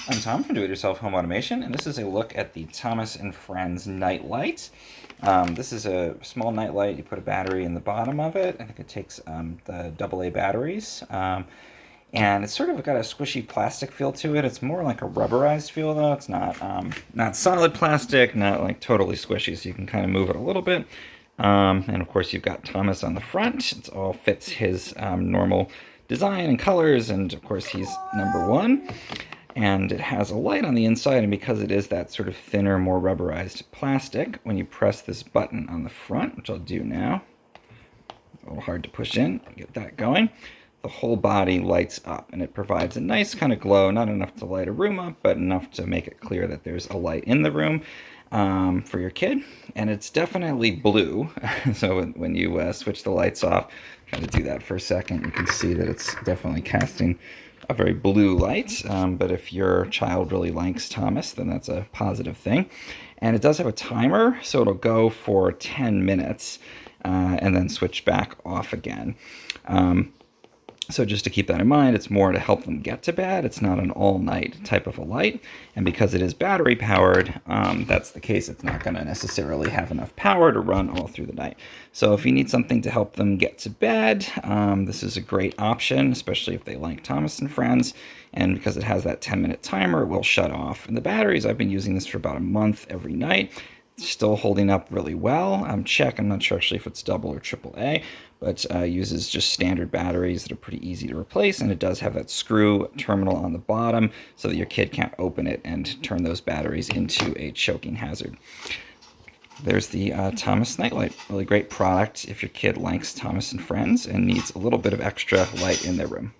I'm Tom from Do-It-Yourself Home Automation, and this is a look at the Thomas & Friends Night Light. This is a small night light. You put a battery in the bottom of it. I think it takes the AA batteries. And it's sort of got a squishy plastic feel to it. It's more like a rubberized feel, though. It's not solid plastic, not like totally squishy, so you can kind of move it a little bit. And of course, you've got Thomas on the front. It all fits his normal design and colors, and of course, he's number one. And it has a light on the inside, and because it is that sort of thinner, more rubberized plastic, when you press this button on the front, which I'll do now, a little hard to push in, get that going, the whole body lights up, and it provides a nice kind of glow, not enough to light a room up, but enough to make it clear that there's a light in the room for your kid. And it's definitely blue, so when you switch the lights off, try to do that for a second, you can see that it's definitely casting a very blue light, but if your child really likes Thomas, then that's a positive thing. And it does have a timer, so it'll go for 10 minutes and then switch back off again. So just to keep that in mind, it's more to help them get to bed. It's not an all-night type of a light. And because it is battery-powered, that's the case. It's not going to necessarily have enough power to run all through the night. So if you need something to help them get to bed, this is a great option, especially if they like Thomas & Friends. And because it has that 10-minute timer, it will shut off. And the batteries, I've been using this for about a month every night. Still holding up really well. Check, I'm not sure actually if it's double or triple A, but uses just standard batteries that are pretty easy to replace, and it does have that screw terminal on the bottom so that your kid can't open it and turn those batteries into a choking hazard. There's the Thomas Nightlight. Really great product if your kid likes Thomas & Friends and needs a little bit of extra light in their room.